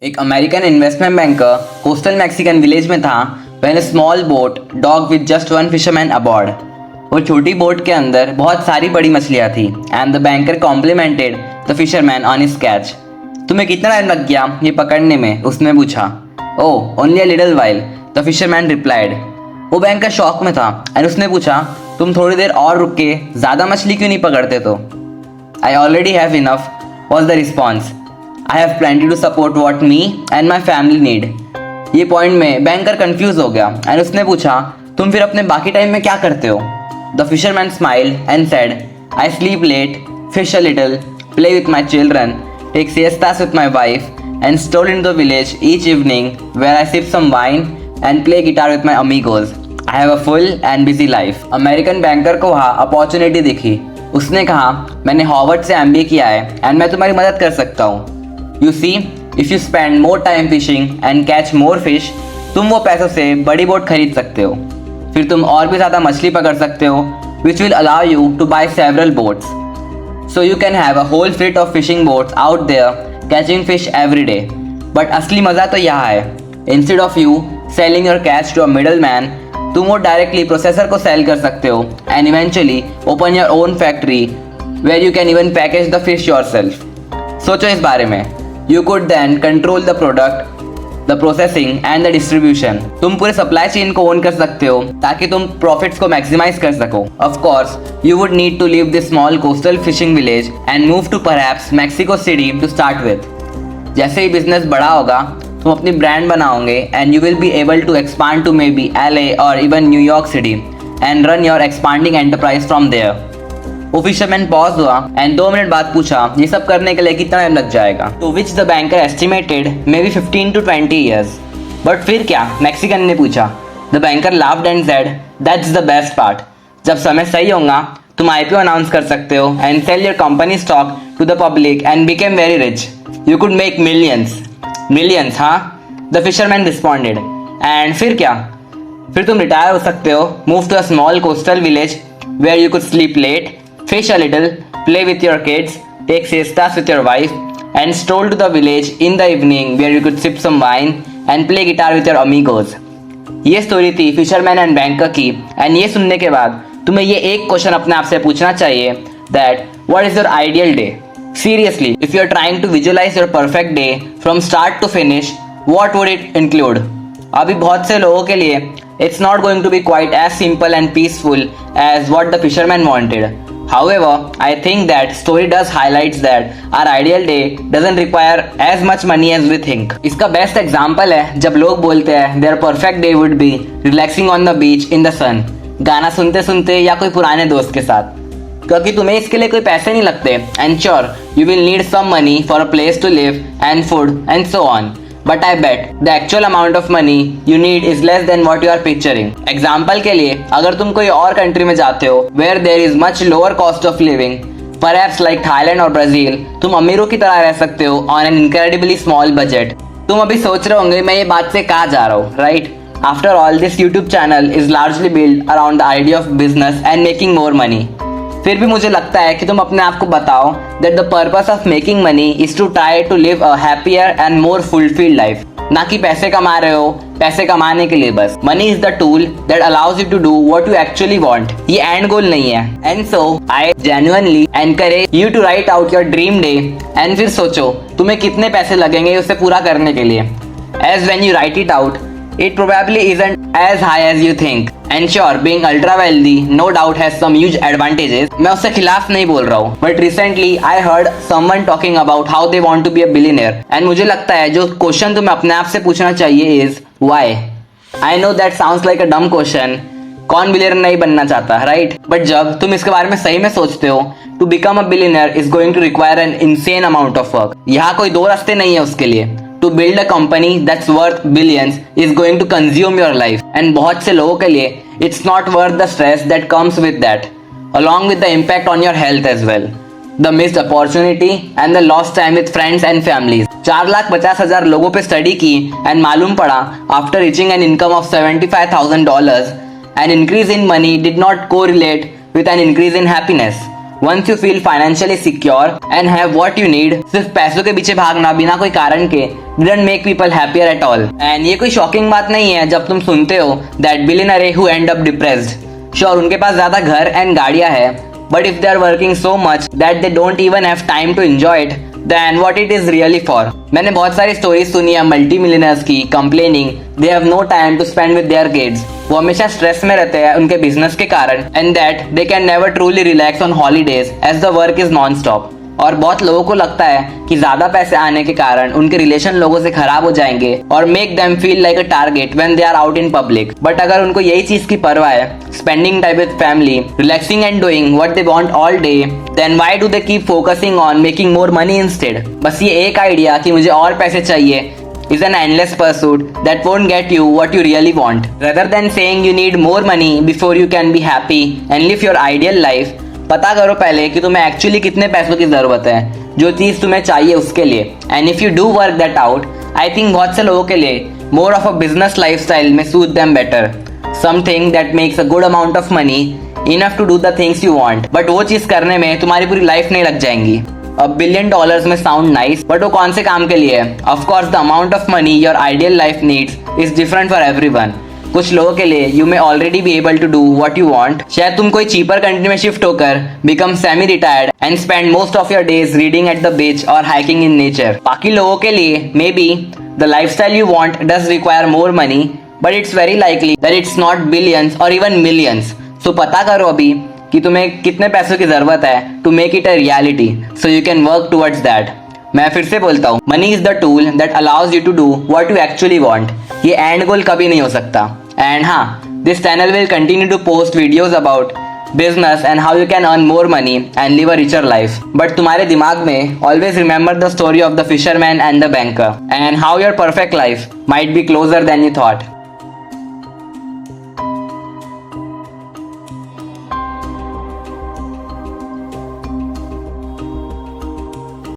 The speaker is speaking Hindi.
एक American investment banker coastal Mexican village में था when a small boat dock with just one fisherman aboard. वो छोटी बोट के अंदर बहुत सारी बड़ी मछलियाँ थी and the banker complimented the fisherman on his catch. तुम्हें कितना टाइम लग गया ये पकड़ने में? उसने पूछा। Oh only a little while, the fisherman replied. वो बैंकर शॉक में था एंड उसने पूछा, तुम थोड़ी देर और रुक के ज़्यादा मछली क्यों नहीं पकड़ते? तो I already have enough was the response. I have plenty to support what me and my family need. ये पॉइंट में बैंकर कंफ्यूज हो गया एंड उसने पूछा, तुम फिर अपने बाकी टाइम में क्या करते हो? The fisherman smiled and said, I sleep late, fish a little, play with my children, take siestas with my wife, and stroll into the village each evening where I sip some wine and play guitar with my amigos. I have a full and busy life. American banker को वहाँ अपॉर्चुनिटी दिखी। उसने कहा, मैंने हॉवर्ड से MBA किया है एंड मैं तुम्हारी मदद कर सकता हूँ। You see, if you spend more time fishing and catch more fish, तुम वो पैसों से बड़ी बोट खरीद सकते हो, फिर तुम और भी ज़्यादा मछली पकड़ सकते हो, which will allow you to buy several boats. So you can have a whole fleet of fishing boats out there catching fish every day. But असली मज़ा तो यहाँ है। Instead of you selling your catch to a middleman, तुम वो डायरेक्टली प्रोसेसर को सेल कर सकते हो and eventually open your own factory where you can even package the fish yourself. सोचो इस बारे में। You could then control the product, the processing and the distribution. तुम पूरे सप्लाई चेन को ओन कर सकते हो ताकि तुम प्रॉफिट्स को मैक्सिमाइज कर सको। Of course, you would need to leave this small coastal fishing village and move to perhaps Mexico City to start with. जैसे ही बिजनेस बड़ा होगा, तुम अपनी ब्रांड बनाओगे and you will be able to expand to maybe LA or even New York City and run your expanding enterprise from there. वो फिशरमैन पॉज हुआ एंड 2 मिनट बाद पूछा, ये सब करने के लिए कितना टाइम लग जाएगा? तो which the banker estimated may be 15 to 20 years. But फिर क्या? मैक्सिकन ने पूछा। The banker laughed and said, that's the best part. जब समय सही होगा तुम IPO अनाउंस कर सकते हो and sell your company stock to the public and became very rich. You could make millions. Millions, हाँ, द फिशरमैन रिस्पॉन्डेड। एंड फिर क्या? फिर तुम रिटायर हो सकते हो, move to a small coastal village where you could sleep late, fish a little, play with your kids, take siestas with your wife, and stroll to the village in the evening where you could sip some wine and play guitar with your amigos. ये स्टोरी थी फिशरमैन एंड बैंकर की एंड ये सुनने के बाद तुम्हें ये एक क्वेश्चन अपने आप से पूछना चाहिए that what is your ideal day? Seriously, if you are trying to visualize your perfect day from start to finish, what would it include? अभी बहुत से लोगों के लिए it's not going to be quite as simple and peaceful as what the fisherman wanted. However, I think that story does highlights that our ideal day doesn't require as much money as we think. इसका बेस्ट एग्जाम्पल है जब लोग बोलते हैं their perfect day would be relaxing on the beach in the sun, गाना सुनते सुनते या कोई पुराने दोस्त के साथ, क्योंकि तुम्हें इसके लिए कोई पैसे नहीं लगते and sure you will need some money for a place to live and food and so on. But I bet the actual amount of money you need is less than what you are picturing. Example के लिए, अगर तुम कोई और कंट्री में जाते हो where there is much lower cost of living, perhaps like Thailand or Brazil, तुम अमीरों की तरह रह सकते हो on an incredibly small budget. तुम अभी सोच रहे होंगे मैं ये बात से कहाँ जा रहा हूँ, right? After all, this YouTube channel is largely built around the idea of business and making more money. फिर भी मुझे लगता है कि तुम अपने आप को बताओ that the purpose of making money is to try to live a happier and more fulfilled life. ना कि पैसे कमा रहे हो पैसे कमाने के लिए बस। Money is the tool that allows you to do what you actually want. ये end goal नहीं है। And so I genuinely encourage you to write out your dream day and फिर सोचो तुम्हें कितने पैसे लगेंगे उसे पूरा करने के लिए। As when you write it out, it probably isn't as high as you think. And sure, being ultra wealthy no doubt has some huge advantages. मैं उससे खिलाफ नहीं बोल रहा हूँ, but recently I heard someone talking about how they want to be a billionaire. And मुझे लगता है जो क्वेश्चन तुम्हें अपने आप से पूछना चाहिए is why? I know that sounds like a dumb question. कौन बिलियनर नहीं बनना चाहता, right? But जब तुम इसके बारे में सही में सोचते हो, to become a billionaire is going to require an insane amount of work. यहाँ कोई दो रास्ते नहीं है उसके लिए। To build a company that's worth billions is going to consume your life. And बहुत से लोगों के लिए it's not worth the stress that comes with that, along with the impact on your health as well. The missed opportunity and the lost time with friends and families. 4,50,000 लोगों पे स्टडी की and मालूम पड़ा after reaching an income of $75,000, an increase in money did not correlate with an increase in happiness. Once you feel financially secure and have what you need, सिर्फ पैसों के पीछे भागना बिना कोई कारण के didn't make people happier at all. And ये कोई शॉकिंग बात नहीं है जब तुम सुनते हो that billionaire who end up depressed. Sure, उनके पास ज्यादा घर एंड गाड़ियां है, but if they are working so much that they don't even have time to enjoy it, then what it is really for. मैंने बहुत सारी स्टोरीज सुनी है मल्टी मिलियनर्स की complaining they have no time to spend with their kids. वो हमेशा स्ट्रेस में रहते हैं उनके बिजनेस के कारण, and that they can never truly relax on holidays as the work is non-stop. और बहुत लोगों को लगता है कि ज्यादा पैसे आने के कारण उनके रिलेशन लोगों से खराब हो जाएंगे और make them feel like a target when they are out in public. But अगर उनको यही चीज की परवाह है, spending time with family, relaxing and doing what they want all day, then why do they keep focusing on making more money instead. बस ये एक आइडिया कि मुझे और पैसे चाहिए is an endless pursuit that won't get you what you really want. Rather than saying you need more money before you can be happy and live your ideal life, पता करो पहले कि तुम्हें एक्चुअली कितने पैसों की जरूरत है, जो चीज तुम्हें चाहिए उसके लिए. And if you do work that out, I think बहुत से लोगों के लिए more of a business lifestyle में suit them better. Something that makes a good amount of money enough to do the things you want, but वो चीज करने में तुम्हारी पूरी लाइफ नहीं लग जाएंगी. $1 billion में साउंड नाइस, बट वो कौन से काम के लिए है? Of course the amount of money your ideal life needs is different for everyone. कुछ लोगों के लिए you may already be able to do what you want. शायद तुम कोई चीपर कंट्री में शिफ्ट होकर become semi retired and spend most of your days reading at the beach और हाइकिंग इन नेचर. बाकी लोगों के लिए may be the lifestyle you want does require more money, but it's very likely that it's not billions और इवन मिलियंस. सो पता करो अभी कि तुम्हें कितने पैसों की जरूरत है to make it a reality, so you can work towards that. मैं फिर से बोलता हूँ, money is the tool that allows you to do what you actually want. ये एंड गोल कभी नहीं हो सकता. एंड हाँ, this channel will continue to post videos about business and how you can earn more money and live a richer life. But तुम्हारे दिमाग में always remember the story of the fisherman and the banker and how your perfect life might be closer than you thought.